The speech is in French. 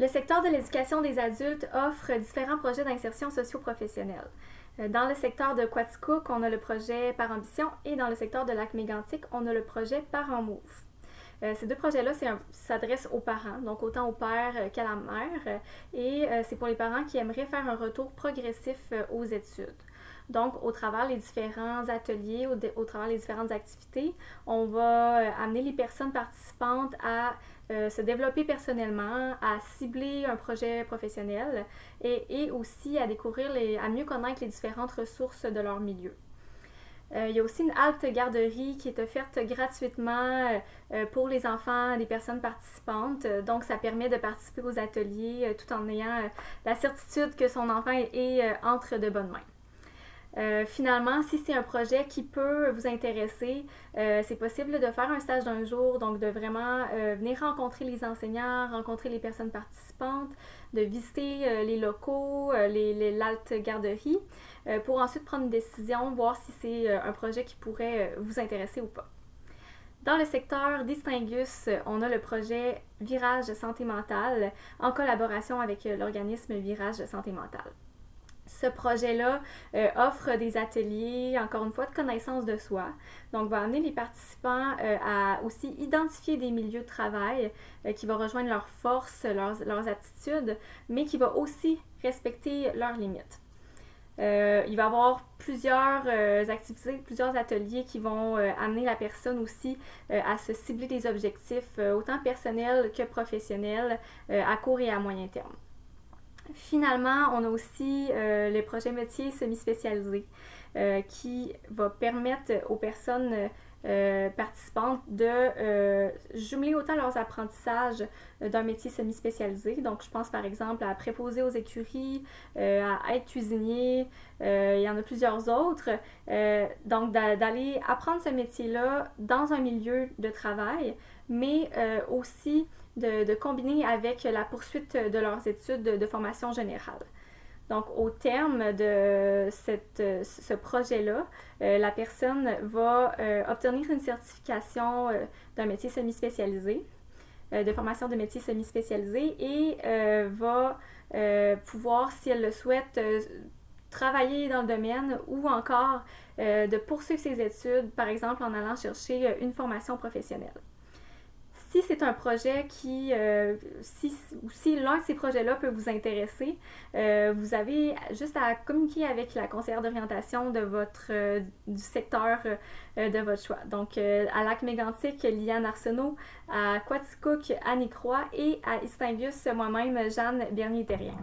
Le secteur de l'éducation des adultes offre différents projets d'insertion socio-professionnelle. Dans le secteur de Quaticook, on a le projet Par Ambition et dans le secteur de Lac-Mégantic, on a le projet Parents Move. Ces deux projets-là s'adressent aux parents, donc autant au père qu'à la mère, et c'est pour les parents qui aimeraient faire un retour progressif aux études. Donc, au travers les différents ateliers, au travers les différentes activités, on va amener les personnes participantes à se développer personnellement, à cibler un projet professionnel et aussi à découvrir, à mieux connaître les différentes ressources de leur milieu. Il y a aussi une halte garderie qui est offerte gratuitement pour les enfants des personnes participantes. Donc, ça permet de participer aux ateliers tout en ayant la certitude que son enfant est entre de bonnes mains. Finalement, si c'est un projet qui peut vous intéresser, c'est possible de faire un stage d'un jour, donc de vraiment venir rencontrer les enseignants, rencontrer les personnes participantes, de visiter les locaux, l'halte garderie, pour ensuite prendre une décision, voir si c'est un projet qui pourrait vous intéresser ou pas. Dans le secteur Distingus, on a le projet Virage Santé Mentale en collaboration avec l'organisme Virage Santé Mentale. Ce projet-là offre des ateliers, encore une fois, de connaissance de soi. Donc, va amener les participants à aussi identifier des milieux de travail qui vont rejoindre leurs forces, leurs aptitudes, mais qui va aussi respecter leurs limites. Il va y avoir plusieurs activités, plusieurs ateliers qui vont amener la personne aussi à se cibler des objectifs autant personnels que professionnels à court et à moyen terme. Finalement, on a aussi le projet métier semi-spécialisé qui va permettre aux personnes participantes de jumeler autant leurs apprentissages d'un métier semi-spécialisé. Donc, je pense par exemple à préposer aux écuries, à être cuisinier, il y en a plusieurs autres. Donc, d'aller apprendre ce métier-là dans un milieu de travail, mais aussi de combiner avec la poursuite de leurs études de formation générale. Donc, au terme de ce projet-là, la personne va obtenir une certification d'un métier semi-spécialisé, de formation de métier semi-spécialisé et va pouvoir, si elle le souhaite, travailler dans le domaine ou encore de poursuivre ses études, par exemple en allant chercher une formation professionnelle. Si c'est un projet si l'un de ces projets-là peut vous intéresser, vous avez juste à communiquer avec la conseillère d'orientation du secteur de votre choix. Donc, à Lac-Mégantic, Liane Arsenault, à Quaticook, Annie Croix et à Istingus, moi-même, Jeanne Bernier-Terrien.